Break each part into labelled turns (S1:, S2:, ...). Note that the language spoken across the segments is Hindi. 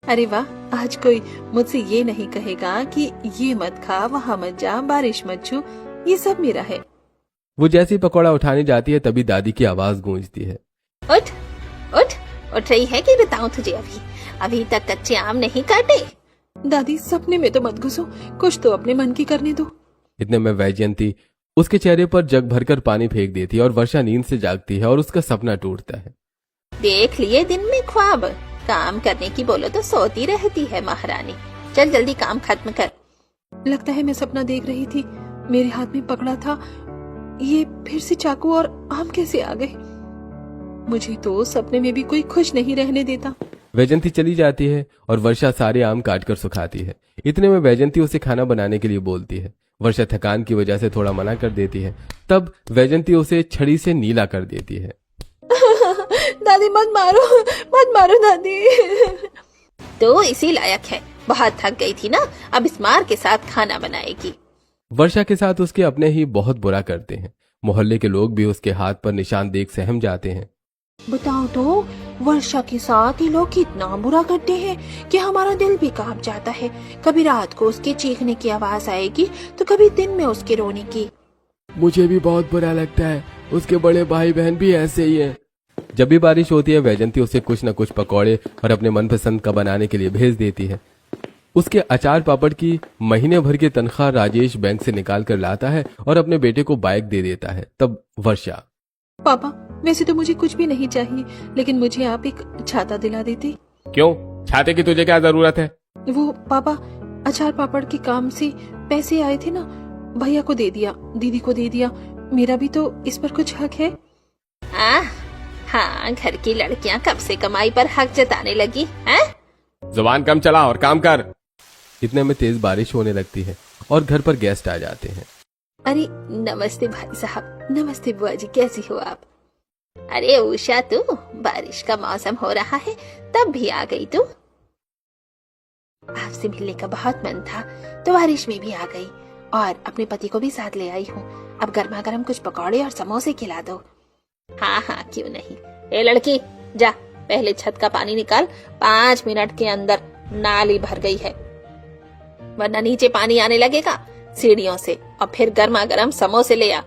S1: अरे वाह, आज कोई मुझसे ये नहीं कहेगा कि ये मत खा, वहाँ मत जा, बारिश मत छू, ये सब मेरा है।
S2: वो जैसे ही पकौड़ा उठाने जाती है तभी दादी की आवाज गूंजती है।
S1: उठ उठ उठ रही है कि बताऊं तुझे? अभी तक कच्चे आम नहीं काटे। दादी सपने में तो मत घुसो, कुछ तो अपने मन की करने दो।
S2: इतने में वैजयंती उसके चेहरे पर जग भरकर पानी फेंक देती है और वर्षा नींद से जागती है और उसका सपना टूटता है।
S1: देख लिए दिन में ख्वाब, काम करने की बोलो तो सोती रहती है महारानी। चल जल्दी काम खत्म कर। लगता है मैं सपना देख रही थी, मेरे हाथ में पकड़ा था, ये फिर से चाकू और आम कैसे आ गए? मुझे तो सपने में भी कोई खुश नहीं रहने देता।
S2: वैजयंती चली जाती है और वर्षा सारे आम काटकर सुखाती है। इतने में वैजयंती उसे खाना बनाने के लिए बोलती है। वर्षा थकान की वजह से थोड़ा मना कर देती है। तब वैजयंती उसे छड़ी से नीला कर देती है।
S1: दादी मत मारो दादी। तो इसी लायक है, बहुत थक गई थी ना, अब इस मार के साथ खाना बनाएगी।
S2: वर्षा के साथ उसके अपने ही बहुत बुरा करते हैं। मोहल्ले के लोग भी उसके हाथ पर निशान देख सहम जाते हैं।
S1: बताओ तो, वर्षा के साथ ये लोग कितना बुरा करते हैं कि हमारा दिल भी कांप जाता है। कभी रात को उसके चीखने की आवाज आएगी तो कभी दिन में उसके रोने की।
S2: मुझे भी बहुत बुरा लगता है, उसके बड़े भाई बहन भी ऐसे ही हैं। जब भी बारिश होती है वैजयंती उसे कुछ न कुछ पकौड़े और अपने मनपसंद का बनाने के लिए भेज देती है। उसके अचार पापड़ की महीने भर की तनख्वाह राजेश बैंक से निकाल कर लाता है और अपने बेटे को बाइक दे देता है। तब वर्षा,
S1: पापा वैसे तो मुझे कुछ भी नहीं चाहिए, लेकिन मुझे आप एक छाता दिला देते।
S2: क्यों? छाते की तुझे क्या जरूरत है?
S1: वो पापा, अचार पापड़ के काम से पैसे आए थे ना, भैया को दे दिया, दीदी को दे दिया, मेरा भी तो इस पर कुछ हक है। हाँ, घर की लड़कियां कब से कमाई पर हक जताने लगी हैं?
S2: जुबान कम चला और काम कर। इतने में तेज बारिश होने लगती है और घर पर गेस्ट आ जाते हैं।
S1: अरे नमस्ते भाई साहब। नमस्ते बुआ जी, कैसी हो आप? अरे उषा, तू बारिश का मौसम हो रहा है तब भी आ गई तू? आपसे मिलने का बहुत मन था तो बारिश में भी आ गई और अपने पति को भी साथ ले आई हूँ। अब गर्मा गर्म कुछ पकौड़े और समोसे खिला दो। हाँ क्यों नहीं। ए लड़की, जा पहले छत का पानी निकाल, 5 मिनट के अंदर नाली भर गई है, वरना नीचे पानी आने लगेगा सीढ़ियों से। और फिर गर्मा गर्म समोसे ले आ।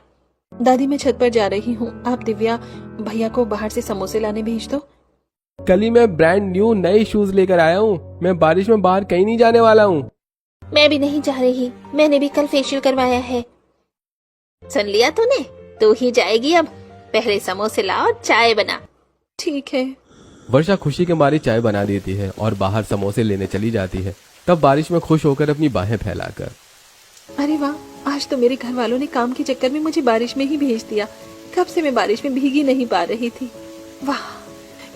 S1: दादी मैं छत पर जा रही हूँ, आप दिव्या भैया को बाहर से समोसे लाने भेज दो।
S2: कल ही मैं ब्रांड न्यू नए शूज लेकर आया हूँ, मैं बारिश में बाहर कहीं नहीं जाने वाला हूँ।
S1: मैं भी नहीं जा रही, मैंने भी कल फेशियल करवाया है। सुन लिया तूने, तू ही जाएगी अब, पहले समोसे ला और चाय बना। ठीक है।
S2: वर्षा खुशी के मारे चाय बना देती है और बाहर समोसे लेने चली जाती है। तब बारिश में खुश होकर अपनी बाहें फैलाकर,
S1: अरे वाह, आज तो मेरे घर वालों ने काम के चक्कर में मुझे बारिश में ही भेज दिया। कब से मैं बारिश में भीगी नहीं पा रही थी। वाह,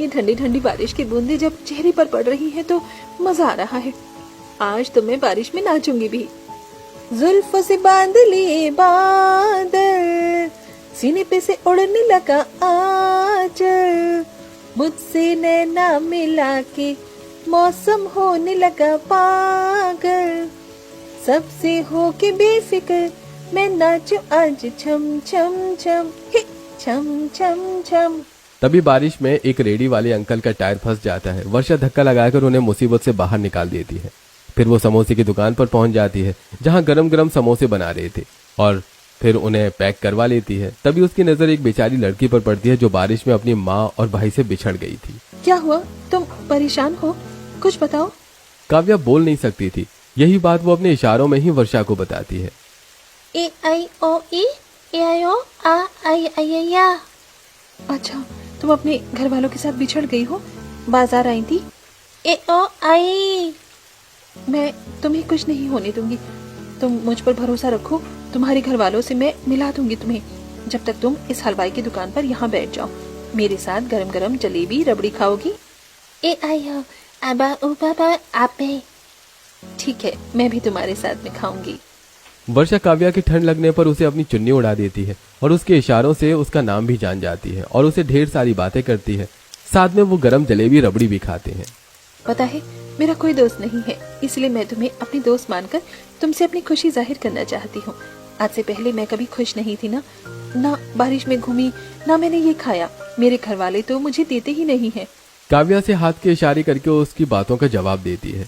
S1: ये ठंडी ठंडी बारिश की बूंदें जब चेहरे पर पड़ रही हैं तो मजा आ रहा है। आज तो मैं बारिश में नाचूंगी भी। जुल्फों से बांध लिए बादल, सीने पे से उड़ने लगा आंचल, मुझसे नैना मिला के मौसम होने लगा पागल, सबसे हो के बेफिक्र मैं नाचूं आज छम छम छम हे छम छम छम।
S2: तभी बारिश में एक रेडी वाले अंकल का टायर फंस जाता है। वर्षा धक्का लगाकर उन्हें मुसीबत से बाहर निकाल देती है। फिर वो समोसे की दुकान पर पहुंच जाती है जहां गरम गरम समोसे बना रहे थे और फिर उन्हें पैक करवा लेती है। तभी उसकी नजर एक बेचारी लड़की पर पड़ती है जो बारिश में अपनी माँ और भाई से बिछड़ गई थी।
S1: क्या हुआ? तुम परेशान हो? कुछ बताओ।
S2: काव्या बोल नहीं सकती थी, यही बात वो अपने इशारों में ही वर्षा को बताती है।
S1: ए आई ओ ई, ए आई ओ आ आई आई या। अच्छा, तुम अपने घर वालों के साथ बिछड़ गई हो, बाजार आई थी। ए ओ आई। मैं तुम्हें कुछ नहीं होने दूंगी, तुम मुझ पर भरोसा रखो, तुम्हारे घर वालों से मैं मिला दूंगी तुम्हें। जब तक तुम इस हलवाई की दुकान पर यहाँ बैठ जाओ, मेरे साथ गरम गरम जलेबी रबड़ी खाओगी। ए आई ओ आबा ओ बाबा आपे। ठीक है, मैं भी तुम्हारे साथ में खाऊंगी।
S2: वर्षा काव्या की ठंड लगने पर उसे अपनी चुन्नी उड़ा देती है और उसके इशारों से उसका नाम भी जान जाती है और उसे ढेर सारी बातें करती है। साथ में वो गरम जलेबी रबड़ी भी खाते हैं।
S1: पता है, मेरा कोई दोस्त नहीं है, इसलिए मैं तुम्हें अपनी दोस्त मानकर तुमसे अपनी खुशी जाहिर करना चाहती हूँ। आज से पहले मैं कभी खुश नहीं थी ना बारिश में घूमी, ना मैंने ये खाया। मेरे घर वाले तो मुझे देते ही नहीं है।
S2: काव्या से हाथ के इशारे करके उसकी बातों का जवाब देती है।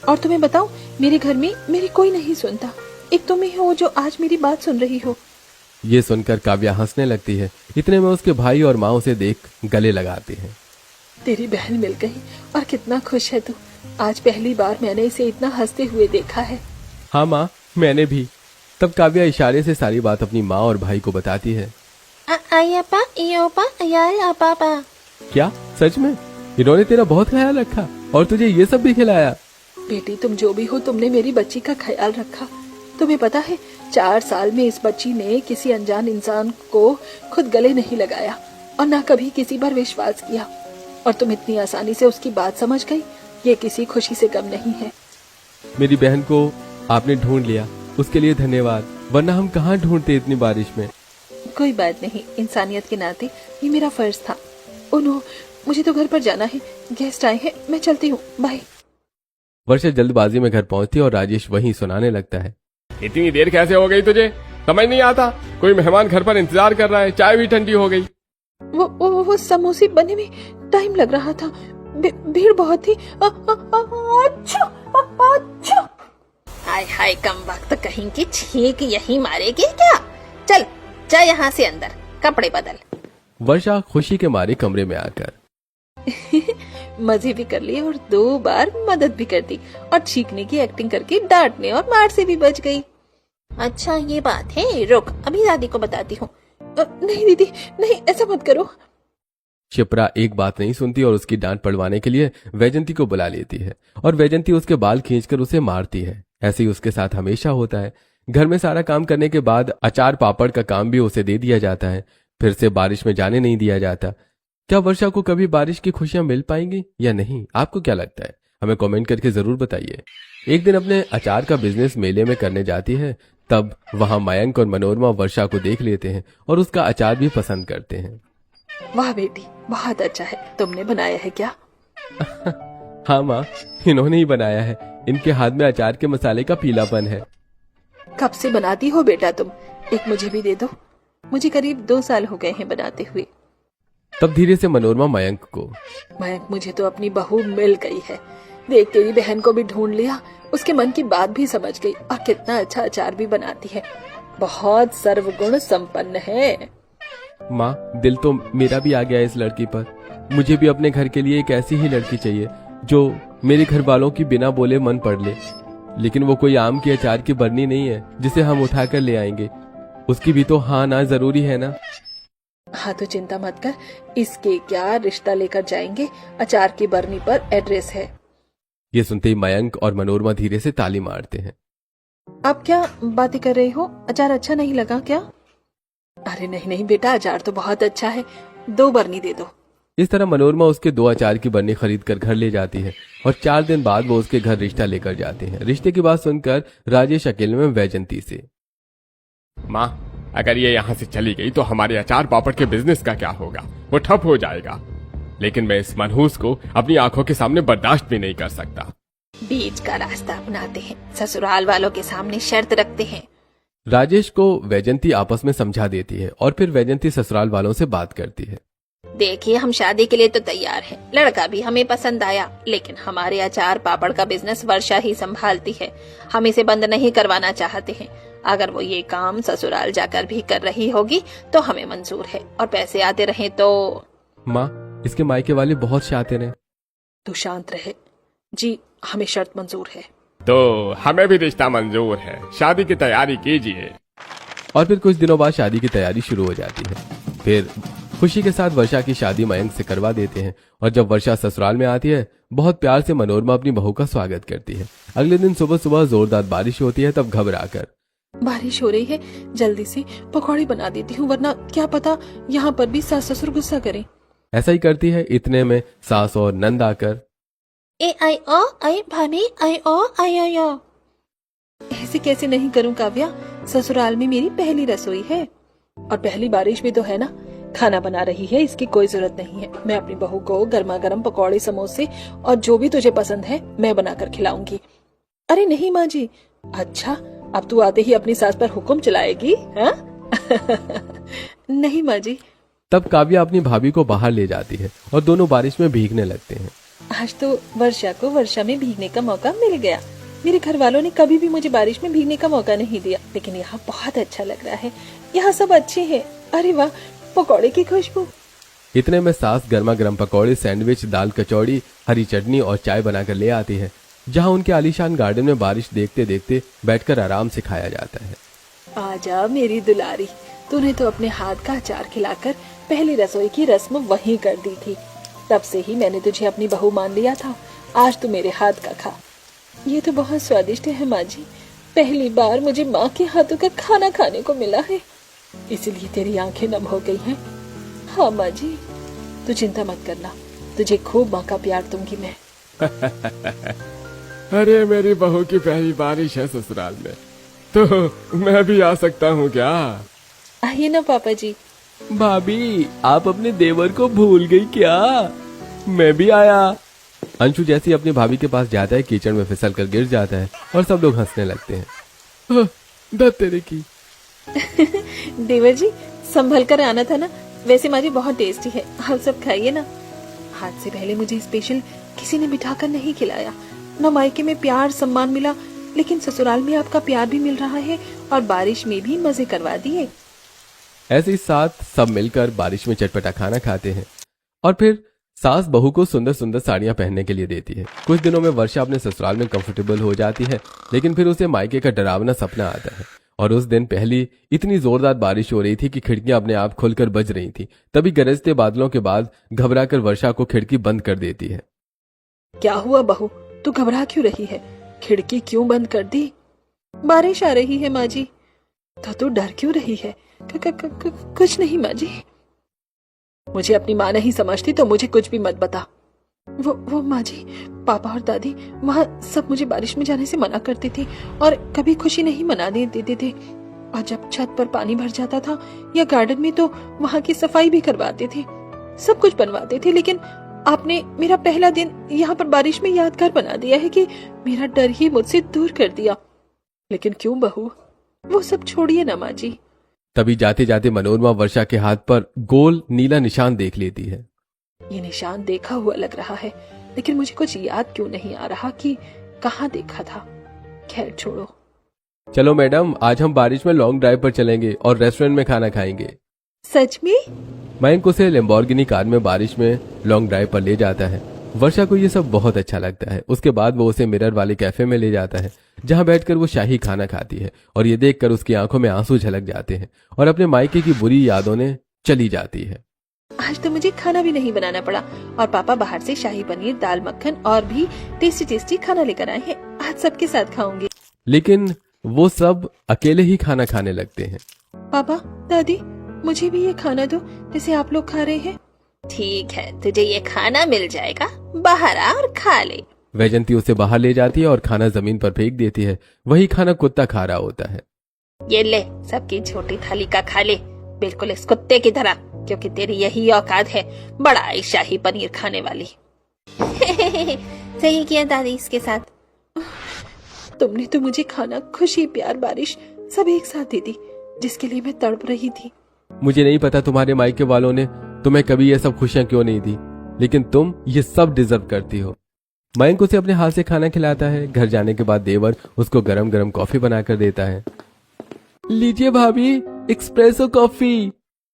S1: और तुम्हें बताऊं, मेरे घर में मेरी कोई नहीं सुनता, एक तुम ही हो जो आज मेरी बात सुन रही हो।
S2: ये सुनकर काव्या हंसने लगती है। इतने में उसके भाई और माँ उसे देख गले लगाते हैं।
S1: तेरी बहन मिल गई और कितना खुश है तू। आज पहली बार मैंने इसे इतना हंसते हुए देखा है।
S2: हाँ माँ, मैंने भी। तब काव्या इशारे से सारी बात अपनी माँ और भाई को बताती है। क्या सच में? इन्होंने तेरा बहुत ख्याल रखा और तुझे ये सब भी खिलाया?
S1: बेटी, तुम जो भी हो, तुमने मेरी बच्ची का ख्याल रखा। तुम्हें पता है, 4 साल में इस बच्ची ने किसी अनजान इंसान को खुद गले नहीं लगाया और ना कभी किसी पर विश्वास किया, और तुम इतनी आसानी से उसकी बात समझ गई। ये किसी खुशी से कम नहीं है।
S2: मेरी बहन को आपने ढूंढ लिया, उसके लिए धन्यवाद, वरना हम कहाँ ढूंढते इतनी बारिश में।
S1: कोई बात नहीं, इंसानियत के नाते ये मेरा फर्ज था। ओनो, मुझे तो घर पर जाना है, गेस्ट आए हैं, मैं चलती हूँ, बाय।
S2: वर्षा जल्दबाजी में घर पहुंचती है और राजेश वहीं सुनाने लगता है। इतनी देर कैसे हो गई तुझे? समझ नहीं आता, कोई मेहमान घर पर इंतजार कर रहा है, चाय भी ठंडी हो गई।
S1: वो समोसे बने में टाइम लग रहा था, भीड़ बहुत थी। अच्छा।
S3: हाय हाय, कम वक्त कहीं की छींक यही मारेगी क्या? चल जा यहाँ से अंदर, कपड़े बदल।
S2: वर्षा खुशी के मारे कमरे में आकर
S1: मजे भी कर लिए और 2 बार मदद भी कर दी, और छींकने की एक्टिंग करके डांटने और मार से भी बच गई।
S3: अच्छा ये बात है, रुक अभी दादी को बताती हूँ।
S1: नहीं दीदी, नहीं, ऐसा मत करो।
S2: शिप्रा एक बात नहीं सुनती और उसकी डांट पड़वाने के लिए वैजंती को बुला लेती है और वैजंती उसके बाल खींचकर उसे मारती है। ऐसे ही उसके साथ हमेशा होता है। घर में सारा काम करने के बाद अचार पापड़ का काम भी उसे दे दिया जाता है। फिर से बारिश में जाने नहीं दिया जाता। क्या वर्षा को कभी बारिश की खुशियां मिल पाएंगी या नहीं? आपको क्या लगता है? हमें कमेंट करके जरूर बताइए। एक दिन अपने अचार का बिजनेस मेले में करने जाती है, तब वहां मयंक और मनोरमा वर्षा को देख लेते हैं और उसका अचार भी पसंद करते हैं।
S1: वाह बेटी, बहुत अच्छा है, तुमने बनाया है क्या?
S2: हाँ माँ, इन्होंने ही बनाया है। इनके हाथ में अचार के मसाले का पीलापन है।
S1: कब से बनाती हो बेटा तुम? एक मुझे भी दे दो, मुझे करीब 2 साल हो गए हैं बनाते हुए।
S2: तब धीरे से मनोरमा मयंक को,
S1: मयंक, मुझे तो अपनी बहू मिल गई है। देख, तेरी बहन को भी ढूंढ लिया, उसके मन की बात भी समझ गई, और कितना अच्छा अचार भी बनाती है। बहुत सर्वगुण संपन्न है।
S2: माँ, दिल तो मेरा भी आ गया इस लड़की पर। मुझे भी अपने घर के लिए एक ऐसी ही लड़की चाहिए जो मेरे घर वालों की बिना बोले मन पढ़ ले। लेकिन वो कोई आम की अचार की बरनी नहीं है जिसे हम उठाकर ले आएंगे। उसकी भी तो हाँ ना जरूरी है ना।
S1: हाँ तो चिंता मत कर, इसके क्या रिश्ता लेकर जाएंगे, अचार की बरनी पर एड्रेस है।
S2: ये सुनते ही मयंक और मनोरमा धीरे से ताली मारते हैं।
S1: आप क्या बातें कर रहे हो? अचार अच्छा नहीं लगा क्या? अरे नहीं नहीं बेटा, अचार तो बहुत अच्छा है, 2 बरनी दे दो।
S2: इस तरह मनोरमा उसके 2 अचार की बरनी खरीद कर घर ले जाती है और 4 दिन बाद वो उसके घर रिश्ता लेकर जाते हैं। रिश्ते की बात सुनकर राजेश अकेले में वैजंती से,
S4: माँ, अगर ये यहाँ से चली गई तो हमारे अचार पापड़ के बिजनेस का क्या होगा? वो ठप हो जाएगा। लेकिन मैं इस मनहूस को अपनी आंखों के सामने बर्दाश्त भी नहीं कर सकता।
S3: बीच का रास्ता अपनाते हैं, ससुराल वालों के सामने शर्त रखते हैं।
S2: राजेश को वैजंती आपस में समझा देती है और फिर वैजंती ससुराल वालों से बात करती है।
S3: देखिए, हम शादी के लिए तो तैयार हैं, लड़का भी हमें पसंद आया, लेकिन हमारे अचार पापड़ का बिजनेस वर्षा ही संभालती है। हम इसे बंद नहीं करवाना चाहते हैं। अगर वो ये काम ससुराल जाकर भी कर रही होगी तो हमें मंजूर है, और पैसे आते रहे तो।
S2: माँ, इसके मायके वाले बहुत शातिर हैं।
S1: तू शांत रहे जी, हमें शर्त मंजूर है।
S4: तो हमें भी रिश्ता मंजूर है, शादी की तैयारी कीजिए।
S2: और फिर कुछ दिनों बाद शादी की तैयारी शुरू हो जाती है। फिर खुशी के साथ वर्षा की शादी मयंक से करवा देते हैं और जब वर्षा ससुराल में आती है, बहुत प्यार से मनोरमा अपनी बहू का स्वागत करती है। अगले दिन सुबह सुबह जोरदार बारिश होती है। तब घबराकर,
S1: बारिश हो रही है, जल्दी से पकौड़े बना देती हूँ, वरना क्या पता यहाँ पर भी सास ससुर गुस्सा करें।
S2: ऐसा ही करती है। इतने में सास और नंद आकर,
S3: ए आई ओ आई भाभी आई ओ आई आई ओ।
S1: ऐसे कैसे नहीं करूँ काव्या, ससुराल में मेरी पहली रसोई है और पहली बारिश भी तो है ना। खाना बना रही है, इसकी कोई जरूरत नहीं है। मैं अपनी बहू को गर्मा गर्म पकौड़े, समोसे और जो भी तुझे पसंद है मैं बनाकर खिलाऊंगी। अरे नहीं माँ जी। अच्छा, अब तू आते ही अपनी सास पर हुक्म चलाएगी? हाँ? नहीं माँ जी।
S2: तब काव्या अपनी भाभी को बाहर ले जाती है और दोनों बारिश में भीगने लगते हैं।
S1: आज तो वर्षा को वर्षा में भीगने का मौका मिल गया। मेरे घर वालों ने कभी भी मुझे बारिश में भीगने का मौका नहीं दिया, लेकिन यहाँ बहुत अच्छा लग रहा है। यहाँ सब अच्छे हैं। अरे वाह, पकौड़े की खुशबू।
S2: इतने में सास गर्मा गर्म पकौड़े, सैंडविच, दाल कचौड़ी, हरी चटनी और चाय बनाकर ले आती है, जहाँ उनके आलीशान गार्डन में बारिश देखते देखते बैठकर आराम से खाया जाता है।
S1: आजा मेरी दुलारी, तूने तो अपने हाथ का अचार खिलाकर पहली रसोई की रस्म वहीं कर दी थी। तब से ही मैंने तुझे अपनी बहू मान लिया था। आज तू मेरे हाथ का खा। ये तो बहुत स्वादिष्ट है माँ जी। पहली बार मुझे माँ के हाथों का खाना खाने को मिला है, इसलिए तेरी आंखें नम हो गई हैं। हाँ माँ जी, तू चिंता मत करना, तुझे खूब माँ का प्यार दूंगी मैं।
S4: अरे मेरी बहू की पहली बारिश है ससुराल में, तो मैं भी आ सकता हूँ क्या?
S1: आइए ना पापा जी।
S2: भाभी, आप अपने देवर को भूल गई क्या? मैं भी आया। अंशु जैसी अपनी भाभी के पास जाता है, कीचड़ में फिसल कर गिर जाता है और सब लोग हंसने लगते हैं। दत्त तेरे की।
S1: देवर जी, संभल कर आना था ना। वैसे माँ जी बहुत टेस्टी है, आप सब खाइए ना। हाथ से पहले मुझे स्पेशल किसी ने बिठाकर नहीं खिलाया। न मायके में प्यार सम्मान मिला, लेकिन ससुराल में आपका प्यार भी मिल रहा है और बारिश में भी मजे करवा दिए।
S2: ऐसे ही साथ सब मिलकर बारिश में चटपटा खाना खाते हैं और फिर सास बहू को सुंदर सुंदर साड़ियां पहनने के लिए देती है। कुछ दिनों में वर्षा अपने ससुराल में कंफर्टेबल हो जाती है, लेकिन फिर उसे मायके का डरावना सपना आता है। और उस दिन पहली इतनी जोरदार बारिश हो रही थी कि खिड़कियां अपने आप खुलकर बज रही थी। तभी गरजते बादलों के बाद घबराकर वर्षा को खिड़की बंद कर देती है।
S1: क्या हुआ बहू, तू घबरा क्यों रही है? खिड़की क्यों बंद कर दी? बारिश आ रही है माँ जी। तो तू डर क्यों रही है? कुछ नहीं माँ जी। मुझे अपनी माँ नहीं समझती तो मुझे कुछ भी मत बता। वो माँ जी, पापा और दादी वहाँ सब मुझे बारिश में जाने से मना करते थे और कभी खुशी नहीं मनाने देते थे। और जब छत पर पानी भर जाता था या गार्डन में तो वहाँ की सफाई भी करवाते थे, सब कुछ बनवाते थे। लेकिन आपने मेरा पहला दिन यहाँ पर बारिश में यादगार बना दिया है कि मेरा डर ही मुझसे दूर कर दिया। लेकिन क्यों बहू, वो सब छोड़िए ना माँ जी।
S2: तभी जाते जाते मनोरमा वर्षा के हाथ पर गोल नीला निशान देख लेती है।
S1: ये निशान देखा हुआ लग रहा है, लेकिन मुझे कुछ याद क्यों नहीं आ रहा कि कहाँ देखा था। खैर छोड़ो।
S2: चलो मैडम, आज हम बारिश में लॉन्ग ड्राइव पर चलेंगे और रेस्टोरेंट में खाना खाएंगे।
S1: सच में?
S2: मयंक उसे लैम्बोर्गिनी कार में बारिश में लॉन्ग ड्राइव पर ले जाता है। वर्षा को ये सब बहुत अच्छा लगता है। उसके बाद वो उसे मिरर वाले कैफे में ले जाता है, जहाँ बैठकर वो शाही खाना खाती है और ये देखकर उसकी आंखों में आंसू झलक जाते हैं और अपने मायके की बुरी यादों ने चली जाती है।
S1: आज तो मुझे खाना भी नहीं बनाना पड़ा और पापा बाहर से शाही पनीर, दाल मक्खन और भी टेस्टी टेस्टी खाना लेकर आए हैं। आज सबके साथ खाऊंगी।
S2: लेकिन वो सब अकेले ही खाना खाने लगते हैं।
S1: पापा, दादी, मुझे भी ये खाना दो जैसे आप लोग खा रहे हैं।
S3: ठीक है, तुझे ये खाना मिल जाएगा, बाहर आ और खा ले।
S2: वैजंती उसे बाहर ले जाती है और खाना जमीन पर फेंक देती है। वही खाना कुत्ता खा रहा होता है।
S3: ये ले, सबकी छोटी थाली का खा ले, बिल्कुल इस कुत्ते की तरह, क्योंकि तेरी यही औकात है बड़ा शाही पनीर खाने वाली। सही किया दादी इसके साथ।
S1: तुमने तो मुझे खाना, खुशी, प्यार, बारिश सब एक साथ दे दी, जिसके लिए मैं तड़प रही थी।
S2: मुझे नहीं पता तुम्हारे मायके वालों ने तुम्हें कभी ये सब खुशियां क्यों नहीं दी, लेकिन तुम ये सब डिजर्व करती हो। मयंक उसे अपने हाथ से खाना खिलाता है। घर जाने के बाद देवर उसको गरम गरम कॉफी बनाकर देता है। लीजिए भाभी, एक्सप्रेसो कॉफी।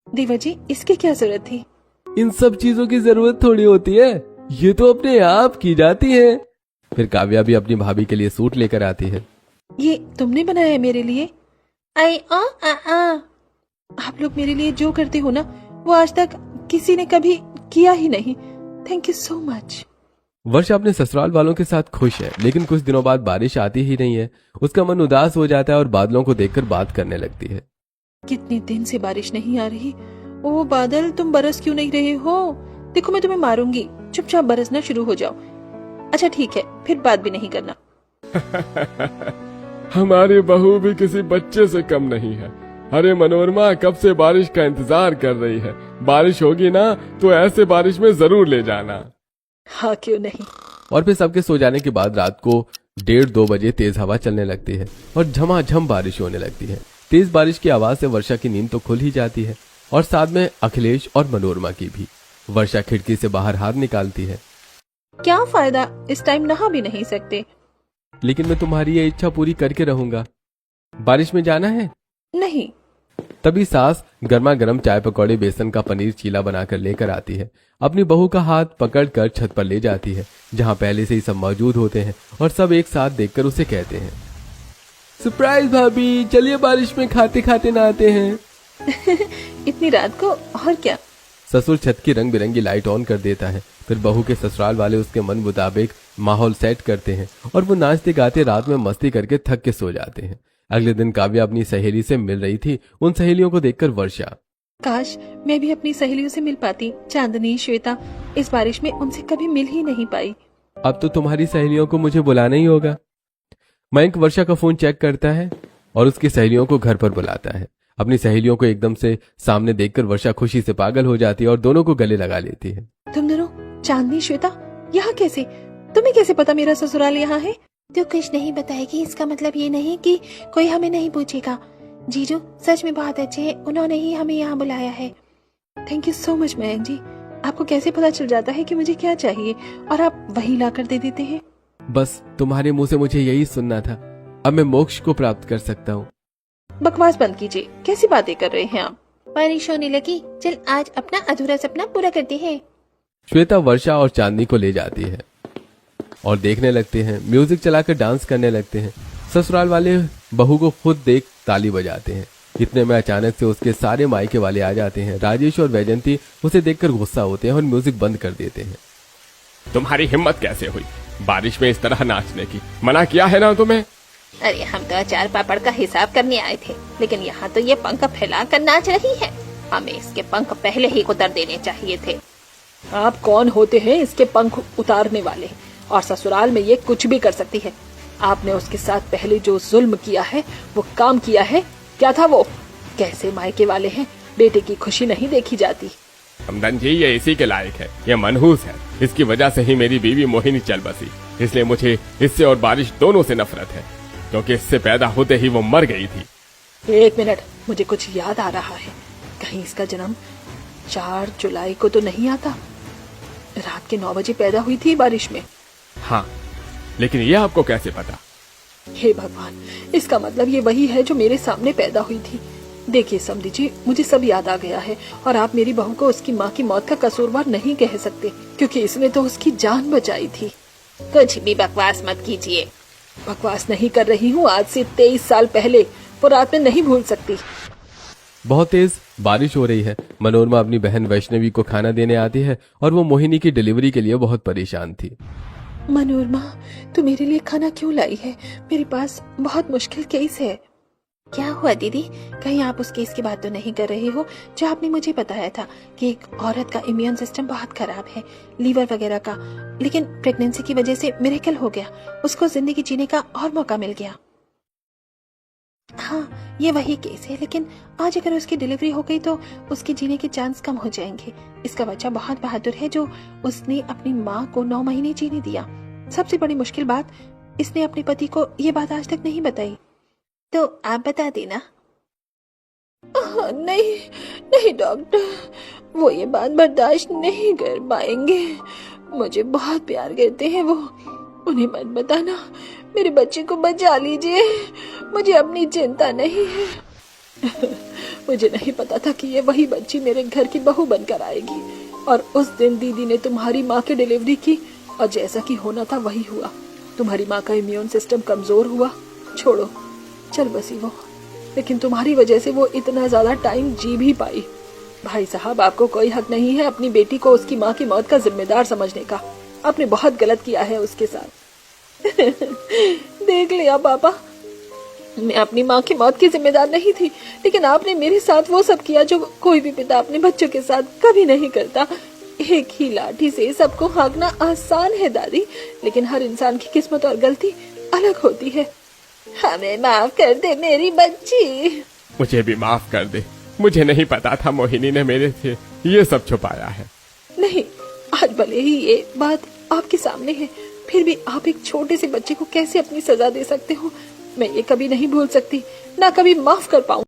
S1: देवर जी, इसकी क्या जरूरत थी?
S2: इन सब चीजों की जरूरत थोड़ी होती है, ये तो अपने आप की जाती है। फिर काव्या भी अपनी भाभी के लिए सूट लेकर आती है।
S1: ये तुमने बनाया है मेरे लिए? आप लोग मेरे लिए जो करते हो ना, वो आज तक किसी ने कभी किया ही नहीं। Thank you so much.
S2: Varsha अपने ससुराल वालों के साथ खुश है, लेकिन कुछ दिनों बाद बारिश आती ही नहीं है। उसका मन उदास हो जाता है और बादलों को देखकर बात करने लगती है।
S1: कितने दिन से बारिश नहीं आ रही। ओ बादल, तुम बरस क्यों नहीं रहे हो? देखो मैं तुम्हें मारूंगी, चुपचाप बरसना शुरू हो जाओ। अच्छा ठीक है, फिर बात भी नहीं करना।
S4: हमारी बहू भी किसी बच्चे से कम नहीं है। अरे मनोरमा कब से बारिश का इंतजार कर रही है। बारिश होगी ना तो ऐसे बारिश में जरूर ले जाना।
S1: हाँ क्यों नहीं।
S2: और फिर सबके सो जाने के बाद रात को 1:30-2 बजे तेज हवा चलने लगती है और झमाझम बारिश होने लगती है। तेज बारिश की आवाज से वर्षा की नींद तो खुल ही जाती है और साथ में अखिलेश और मनोरमा की भी। वर्षा खिड़की से बाहर हाथ निकालती है।
S1: क्या फायदा, इस टाइम नहा भी नहीं सकते।
S2: लेकिन मैं तुम्हारी ये इच्छा पूरी करके रहूंगा। बारिश में जाना है?
S1: नहीं।
S2: तभी सास गर्मा गर्म चाय पकौड़े बेसन का पनीर चीला बनाकर लेकर आती है। अपनी बहू का हाथ पकड़कर छत पर ले जाती है, जहां पहले से ही सब मौजूद होते हैं और सब एक साथ देखकर उसे कहते हैं, सरप्राइज भाभी, चलिए बारिश में खाते खाते नहाते हैं।
S1: इतनी रात को, और क्या।
S2: ससुर छत की रंग बिरंगी लाइट ऑन कर देता है। फिर बहू के ससुराल वाले उसके मन मुताबिक माहौल सेट करते हैं और वो नाचते गाते रात में मस्ती करके थक के सो जाते हैं। अगले दिन काव्या अपनी सहेली से मिल रही थी। उन सहेलियों को देखकर वर्षा,
S1: काश मैं भी अपनी सहेलियों से मिल पाती। चांदनी, श्वेता, इस बारिश में उनसे कभी मिल ही नहीं पाई।
S2: अब तो तुम्हारी सहेलियों को मुझे बुलाना ही होगा। मयंक वर्षा का फोन चेक करता है और उसकी सहेलियों को घर पर बुलाता है। अपनी सहेलियों को एकदम से सामने देखकर वर्षा खुशी से पागल हो जाती है और दोनों को गले लगा लेती है।
S1: तुम दोनों, चांदनी, श्वेता, यहाँ कैसे? तुम्हें कैसे पता मेरा ससुराल यहाँ है?
S3: तो कुछ नहीं बताएगी, इसका मतलब ये नहीं कि कोई हमें नहीं पूछेगा। जीजू सच में बहुत अच्छे हैं, उन्होंने ही हमें यहाँ बुलाया है।
S1: Thank you so much Mayank ji. आपको कैसे पता चल जाता है कि मुझे क्या चाहिए और आप वही ला कर दे देते हैं?
S2: बस तुम्हारे मुंह से मुझे यही सुनना था। अब मैं मोक्ष को प्राप्त कर सकता हूँ।
S1: बकवास बंद कीजिए, कैसी बातें कर रहे हैं आप?
S3: बारिश होने लगी, चल आज अपना अधूरा सपना पूरा करते हैं।
S2: श्वेता वर्षा और चांदनी को ले जाती है और देखने लगते हैं। म्यूजिक चलाकर डांस करने लगते हैं। ससुराल वाले बहू को खुद देख ताली बजाते हैं। इतने में अचानक से उसके सारे मायके वाले आ जाते हैं। राजेश और वैजंती उसे देखकर गुस्सा होते हैं और म्यूजिक बंद कर देते हैं।
S4: तुम्हारी हिम्मत कैसे हुई बारिश में इस तरह नाचने की? मना किया है ना तुम्हें?
S3: अरे हम तो अचार पापड़ का हिसाब करने आए थे, लेकिन यहाँ तो ये पंख फैला कर नाच रही है। हमें इसके पंख पहले ही उतार देने चाहिए थे।
S1: आप कौन होते हैं इसके पंख उतारने वाले? और ससुराल में ये कुछ भी कर सकती है। आपने उसके साथ पहले जो जुल्म किया है, वो काम किया है। क्या था वो? कैसे मायके वाले हैं, बेटे की खुशी नहीं देखी जाती।
S4: हमदन जी, ये इसी के लायक है। ये मनहूस है, इसकी वजह से ही मेरी बीवी मोहिनी चल बसी। इसलिए मुझे इससे और बारिश दोनों से नफरत है, क्योंकि इससे पैदा होते ही वो मर गई थी।
S1: एक मिनट, मुझे कुछ याद आ रहा है। कहीं इसका जन्म 4 जुलाई को तो नहीं आता? रात के 9 बजे पैदा हुई थी बारिश में।
S4: हाँ, लेकिन ये आपको कैसे पता?
S1: हे भगवान, इसका मतलब ये वही है जो मेरे सामने पैदा हुई थी। देखिए समझी जी, मुझे सब याद आ गया है और आप मेरी बहू को उसकी माँ की मौत का कसूरवार नहीं कह सकते, क्योंकि इसने तो उसकी जान बचाई थी।
S3: कुछ भी बकवास मत कीजिए।
S1: बकवास नहीं कर रही हूँ। आज से 23 साल पहले, वो रात में नहीं भूल सकती।
S2: बहुत तेज बारिश हो रही है। मनोरमा अपनी बहन वैष्णवी को खाना देने आती है और वो मोहिनी की डिलीवरी के लिए बहुत परेशान थी।
S1: मनोरमा, तू मेरे लिए खाना क्यों लाई है? मेरे पास बहुत मुश्किल केस है।
S3: क्या हुआ दीदी? कहीं आप उस केस की बात तो नहीं कर रहे हो जो आपने मुझे बताया था कि एक औरत का इम्यून सिस्टम बहुत खराब है, लीवर वगैरह का, लेकिन प्रेगनेंसी की वजह से मिरेकल हो गया, उसको जिंदगी जीने का और मौका मिल गया। हाँ, ये वही केस है, लेकिन आज अगर उसकी डिलीवरी हो गई तो उसके जीने के चांस कम हो जाएंगे। इसका बच्चा बहुत बहादुर है जो उसने अपनी माँ को 9 महीने जीने दिया। सबसे बड़ी मुश्किल बात, इसने अपने पति को ये बात आज तक नहीं बताई। तो आप बता देना।
S1: नहीं नहीं डॉक्टर, वो ये बात बर्दाश्त नहीं कर पाएंगे। मुझे बहुत प्यार करते हैं वो, उन्हें मत बताना। मेरे बच्चे को बचा लीजिए, मुझे अपनी चिंता नहीं है। मुझे नहीं पता था कि ये वही बच्ची मेरे घर की बहू बनकर आएगी। और उस दिन दीदी ने तुम्हारी माँ की डिलीवरी की और जैसा कि होना था वही हुआ। तुम्हारी माँ का इम्यून सिस्टम कमजोर हुआ। छोड़ो, चल बसी वो, लेकिन तुम्हारी वजह से वो इतना ज्यादा टाइम जी भी पाई। भाई साहब, आपको कोई हक नहीं है अपनी बेटी को उसकी माँ की मौत का जिम्मेदार समझने का। आपने बहुत गलत किया है उसके साथ। देख लिया पापा, मैं अपनी माँ की मौत की जिम्मेदार नहीं थी, लेकिन आपने मेरे साथ वो सब किया जो कोई भी पिता अपने बच्चों के साथ कभी नहीं करता। एक ही लाठी से सबको हाँकना आसान है दादी, लेकिन हर इंसान की किस्मत और गलती अलग होती है।
S3: हमें माफ कर दे मेरी बच्ची।
S4: मुझे भी माफ कर दे। मुझे नहीं पता था मोहिनी ने मेरे से ये सब छुपाया है।
S1: नहीं, आज भले ही ये बात आपके सामने है, फिर भी आप एक छोटे से बच्चे को कैसे अपनी सजा दे सकते हो? मैं ये कभी नहीं भूल सकती, ना कभी माफ कर पाऊं।